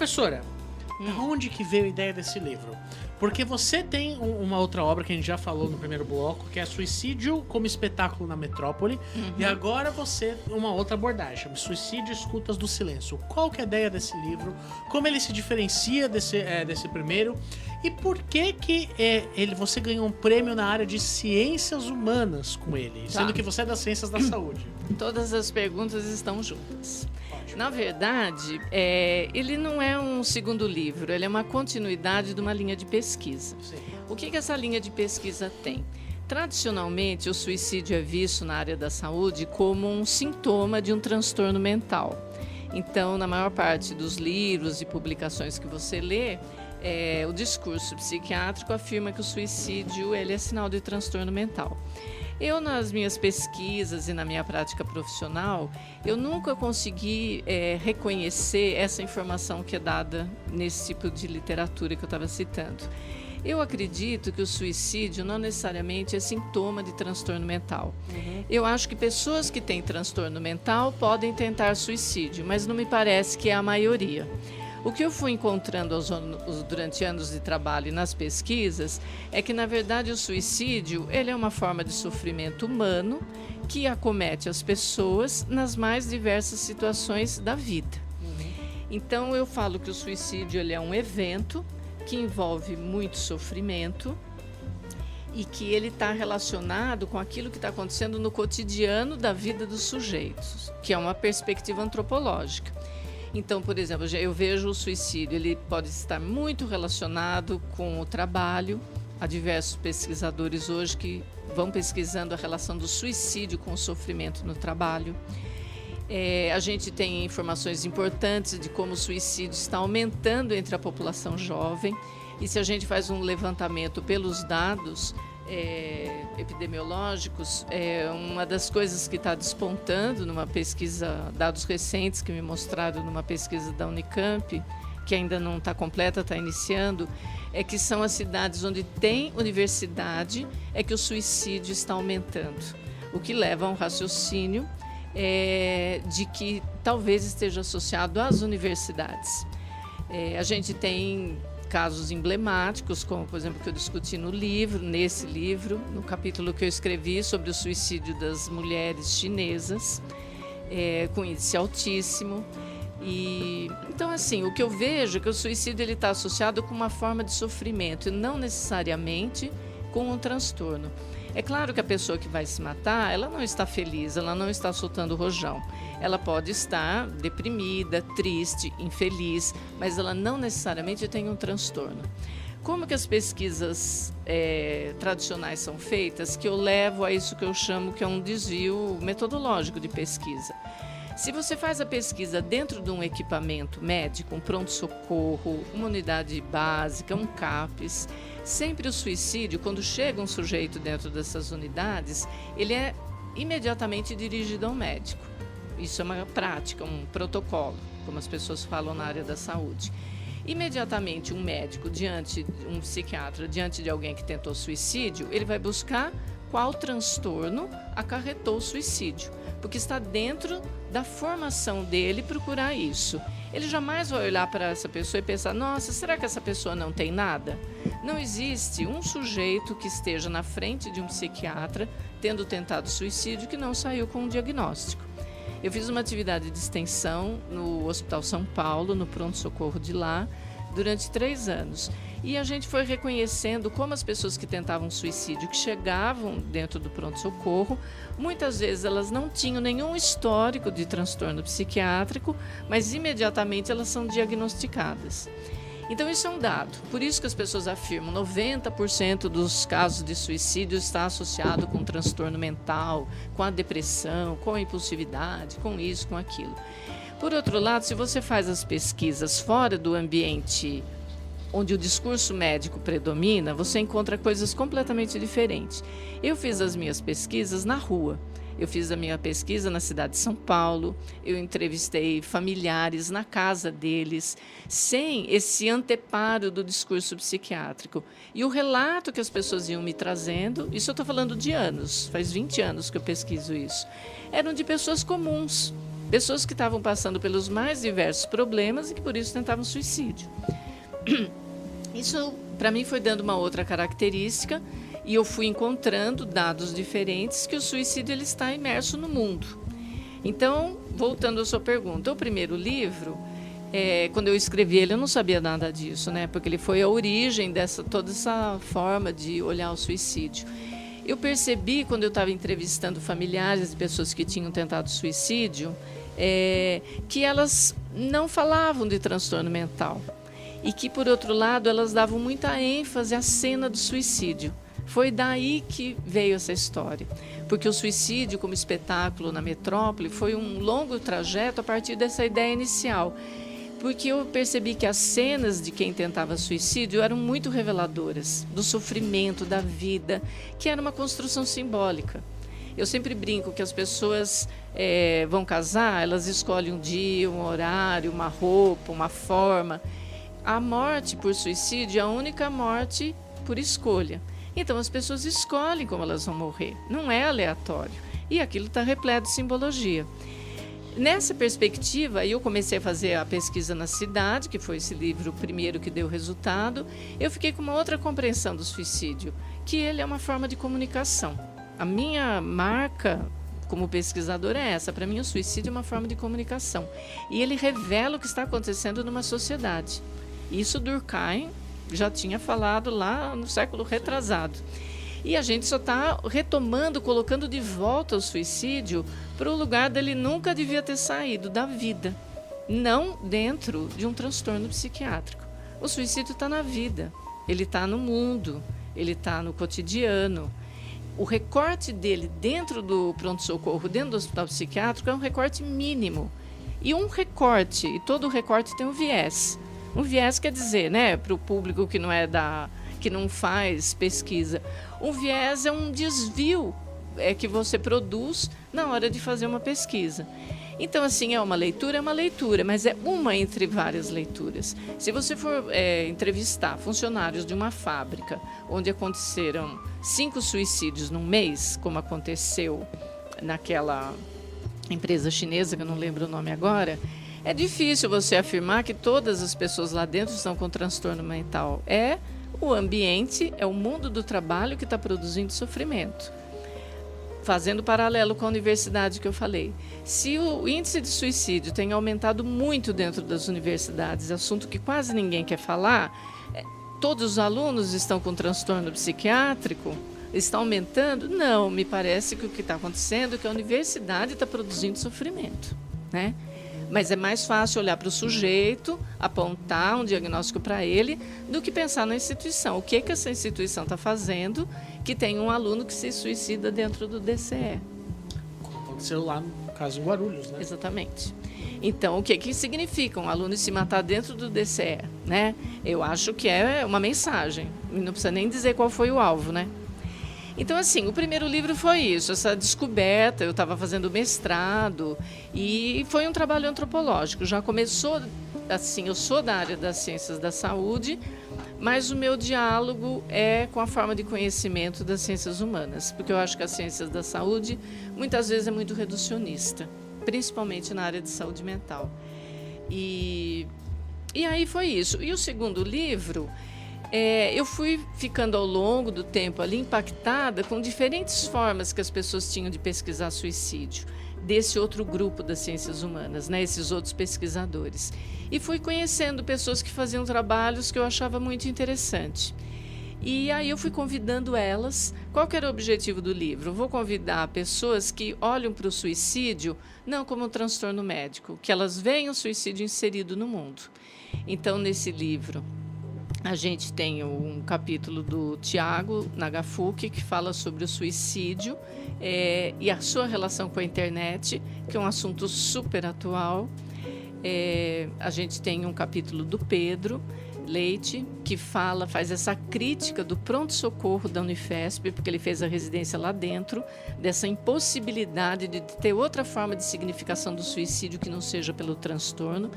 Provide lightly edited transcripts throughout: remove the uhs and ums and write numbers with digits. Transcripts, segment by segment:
Professora, da onde que veio a ideia desse livro? Porque você tem uma outra obra que a gente já falou no primeiro bloco, que é Suicídio como Espetáculo na Metrópole, e agora você uma outra abordagem, Suicídio Escutas do Silêncio. Qual que é a ideia desse livro? Como ele se diferencia desse primeiro? E por que você ganhou um prêmio na área de ciências humanas com ele, sendo que você é das ciências da saúde? Todas as perguntas estão juntas. Na verdade, ele não é um segundo livro, ele é uma continuidade de uma linha de pesquisa. Sim. O que essa linha de pesquisa tem? Tradicionalmente, o suicídio é visto na área da saúde como um sintoma de um transtorno mental. Então, na maior parte dos livros e publicações que você lê, o discurso psiquiátrico afirma que o suicídio ele é sinal de transtorno mental. Eu, nas minhas pesquisas e na minha prática profissional, eu nunca consegui reconhecer essa informação que é dada nesse tipo de literatura que eu estava citando. Eu acredito que o suicídio não necessariamente é sintoma de transtorno mental. Eu acho que pessoas que têm transtorno mental podem tentar suicídio, mas não me parece que é a maioria. O que eu fui encontrando durante anos de trabalho e nas pesquisas é que, na verdade, o suicídio ele é uma forma de sofrimento humano que acomete as pessoas nas mais diversas situações da vida. Então, eu falo que o suicídio ele é um evento que envolve muito sofrimento e que ele está relacionado com aquilo que está acontecendo no cotidiano da vida dos sujeitos, que é uma perspectiva antropológica. Então, por exemplo, eu vejo o suicídio, ele pode estar muito relacionado com o trabalho. Há diversos pesquisadores hoje que vão pesquisando a relação do suicídio com o sofrimento no trabalho. A gente tem informações importantes de como o suicídio está aumentando entre a população jovem. E se a gente faz um levantamento pelos dados epidemiológicos, uma das coisas que está despontando numa pesquisa, dados recentes que me mostraram numa pesquisa da Unicamp, que ainda não está completa, está iniciando, é que são as cidades onde tem universidade, é que o suicídio está aumentando, o que leva a um raciocínio de que talvez esteja associado às universidades. A gente tem casos emblemáticos, como, por exemplo, que eu discuti nesse livro, no capítulo que eu escrevi sobre o suicídio das mulheres chinesas, com índice altíssimo. Então, assim, o que eu vejo é que o suicídio está associado com uma forma de sofrimento e não necessariamente com um transtorno. É claro que a pessoa que vai se matar, ela não está feliz, ela não está soltando rojão. Ela pode estar deprimida, triste, infeliz, mas ela não necessariamente tem um transtorno. Como que as pesquisas tradicionais são feitas, que eu levo a isso que eu chamo que é um desvio metodológico de pesquisa. Se você faz a pesquisa dentro de um equipamento médico, um pronto-socorro, uma unidade básica, um CAPS, sempre o suicídio, quando chega um sujeito dentro dessas unidades, ele é imediatamente dirigido ao médico. Isso é uma prática, um protocolo, como as pessoas falam na área da saúde. Imediatamente um médico, um psiquiatra, diante de alguém que tentou suicídio, ele vai buscar qual transtorno acarretou o suicídio, porque está dentro da formação dele procurar isso. Ele jamais vai olhar para essa pessoa e pensar, nossa, será que essa pessoa não tem nada? Não existe um sujeito que esteja na frente de um psiquiatra tendo tentado suicídio que não saiu com um diagnóstico. Eu fiz uma atividade de extensão no Hospital São Paulo, no pronto-socorro de lá, durante 3 anos. E a gente foi reconhecendo como as pessoas que tentavam suicídio, que chegavam dentro do pronto-socorro, muitas vezes elas não tinham nenhum histórico de transtorno psiquiátrico, mas imediatamente elas são diagnosticadas. Então isso é um dado. Por isso que as pessoas afirmam 90% dos casos de suicídio está associado com transtorno mental, com a depressão, com a impulsividade, com isso, com aquilo. Por outro lado, se você faz as pesquisas fora do ambiente onde o discurso médico predomina, você encontra coisas completamente diferentes. Eu fiz as minhas pesquisas na rua. Eu fiz a minha pesquisa na cidade de São Paulo, eu entrevistei familiares na casa deles, sem esse anteparo do discurso psiquiátrico. E o relato que as pessoas iam me trazendo, isso eu estou falando de anos, faz 20 anos que eu pesquiso isso, eram de pessoas comuns Pessoas que estavam passando pelos mais diversos problemas e que por isso tentavam suicídio. Isso, para mim, foi dando uma outra característica e eu fui encontrando dados diferentes que o suicídio ele está imerso no mundo. Então, voltando à sua pergunta, o primeiro livro, quando eu escrevi ele, eu não sabia nada disso, né? Porque ele foi a origem toda essa forma de olhar o suicídio. Eu percebi, quando eu estava entrevistando familiares de pessoas que tinham tentado suicídio, que elas não falavam de transtorno mental. E que, por outro lado, elas davam muita ênfase à cena do suicídio. Foi daí que veio essa história. Porque o suicídio como espetáculo na metrópole foi um longo trajeto a partir dessa ideia inicial. Porque eu percebi que as cenas de quem tentava suicídio eram muito reveladoras do sofrimento, da vida, que era uma construção simbólica. Eu sempre brinco que as pessoas vão casar, elas escolhem um dia, um horário, uma roupa, uma forma. A morte por suicídio é a única morte por escolha. Então as pessoas escolhem como elas vão morrer, não é aleatório. E aquilo está repleto de simbologia. Nessa perspectiva, eu comecei a fazer a pesquisa na cidade, que foi esse livro primeiro que deu resultado. Eu fiquei com uma outra compreensão do suicídio, que ele é uma forma de comunicação. A minha marca como pesquisadora é essa. Para mim, o suicídio é uma forma de comunicação. E ele revela o que está acontecendo numa sociedade. Isso Durkheim já tinha falado lá no século retrasado. E a gente só está retomando, colocando de volta o suicídio para o lugar dele nunca devia ter saído, da vida. Não dentro de um transtorno psiquiátrico. O suicídio está na vida, ele está no mundo, ele está no cotidiano. O recorte dele dentro do pronto-socorro, dentro do hospital psiquiátrico, é um recorte mínimo. E um recorte, e todo recorte tem um viés. Um viés quer dizer, né, para o público que não faz pesquisa, um viés é um desvio que você produz na hora de fazer uma pesquisa. Então, assim, é uma leitura, mas é uma entre várias leituras. Se você for entrevistar funcionários de uma fábrica onde aconteceram 5 suicídios num mês, como aconteceu naquela empresa chinesa, que eu não lembro o nome agora, é difícil você afirmar que todas as pessoas lá dentro estão com transtorno mental. É o ambiente, é o mundo do trabalho que está produzindo sofrimento. Fazendo paralelo com a universidade que eu falei. Se o índice de suicídio tem aumentado muito dentro das universidades, assunto que quase ninguém quer falar, todos os alunos estão com transtorno psiquiátrico? Está aumentando? Não, me parece que o que está acontecendo é que a universidade está produzindo sofrimento, né? Mas é mais fácil olhar para o sujeito, apontar um diagnóstico para ele, do que pensar na instituição. O que essa instituição está fazendo que tem um aluno que se suicida dentro do DCE? Aconteceu lá, no caso, em Guarulhos, né? Exatamente. Então, o que significa um aluno se matar dentro do DCE? Né? Eu acho que é uma mensagem. Não precisa nem dizer qual foi o alvo, né? Então, assim, o primeiro livro foi isso, essa descoberta. Eu estava fazendo mestrado e foi um trabalho antropológico. Já começou, assim, eu sou da área das ciências da saúde, mas o meu diálogo é com a forma de conhecimento das ciências humanas, porque eu acho que as ciências da saúde muitas vezes é muito reducionista, principalmente na área de saúde mental. E aí foi isso. E o segundo livro... eu fui ficando ao longo do tempo ali impactada com diferentes formas que as pessoas tinham de pesquisar suicídio, desse outro grupo das ciências humanas, né, esses outros pesquisadores. E fui conhecendo pessoas que faziam trabalhos que eu achava muito interessante. E aí eu fui convidando elas. Qual que era o objetivo do livro? Eu vou convidar pessoas que olham para o suicídio não como um transtorno médico, que elas veem o suicídio inserido no mundo. Então, nesse livro, a gente tem um capítulo do Tiago Nagafuki, que fala sobre o suicídio e a sua relação com a internet, que é um assunto super atual. A gente tem um capítulo do Pedro Leite, que faz essa crítica do pronto-socorro da Unifesp, porque ele fez a residência lá dentro, dessa impossibilidade de ter outra forma de significação do suicídio que não seja pelo transtorno.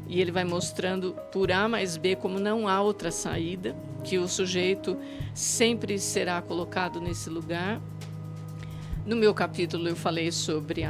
E ele vai mostrando por A mais B como não há outra saída, que o sujeito sempre será colocado nesse lugar. No meu capítulo eu falei sobre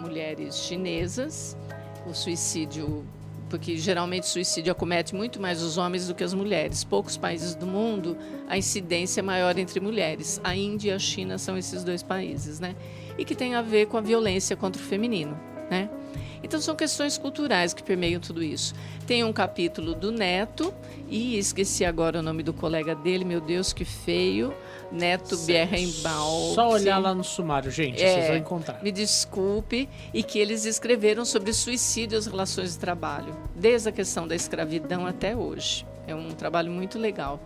mulheres chinesas, o suicídio, porque geralmente o suicídio acomete muito mais os homens do que as mulheres. Poucos países do mundo, a incidência é maior entre mulheres. A Índia e a China são esses 2 países, né? E que tem a ver com a violência contra o feminino, né? Então, são questões culturais que permeiam tudo isso. Tem um capítulo do Neto, e esqueci agora o nome do colega dele, meu Deus, que feio, Neto Bierrenbaum. Só olhar lá no sumário, gente, vocês vão encontrar. Me desculpe, e que eles escreveram sobre suicídio e as relações de trabalho, desde a questão da escravidão até hoje. É um trabalho muito legal.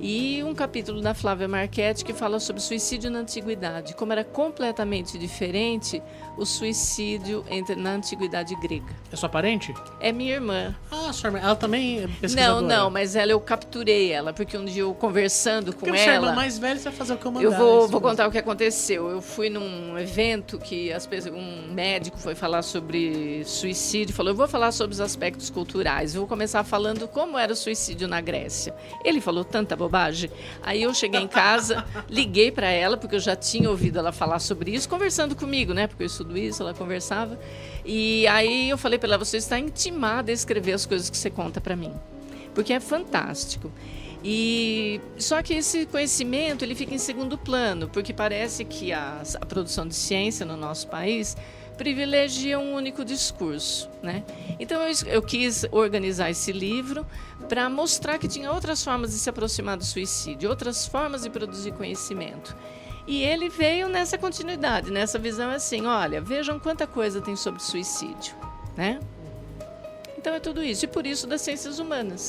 E um capítulo da Flávia Marchetti que fala sobre suicídio na antiguidade, como era completamente diferente o suicídio na antiguidade grega. É sua parente? É minha irmã. Ah, sua irmã. Ela também é pesquisadora? Não, mas eu capturei ela, porque um dia eu conversando com ela... Porque você é irmã mais velha, você vai fazer o que eu mandar. Eu vou contar o que aconteceu. Eu fui num evento que um médico foi falar sobre suicídio, falou, eu vou falar sobre os aspectos culturais, eu vou começar falando como era o suicídio na Grécia. Ele falou tanta bobagem. Aí eu cheguei em casa, liguei para ela, porque eu já tinha ouvido ela falar sobre isso, conversando comigo, né? Porque eu estudo isso, ela conversava. E aí eu falei para ela, você está intimada a escrever as coisas que você conta para mim, porque é fantástico. E só que esse conhecimento ele fica em segundo plano, porque parece que a produção de ciência no nosso país privilegia um único discurso, né? Então eu quis organizar esse livro para mostrar que tinha outras formas de se aproximar do suicídio, outras formas de produzir conhecimento. E ele veio nessa continuidade, nessa visão assim, olha, vejam quanta coisa tem sobre suicídio, né? Então é tudo isso, e por isso das ciências humanas.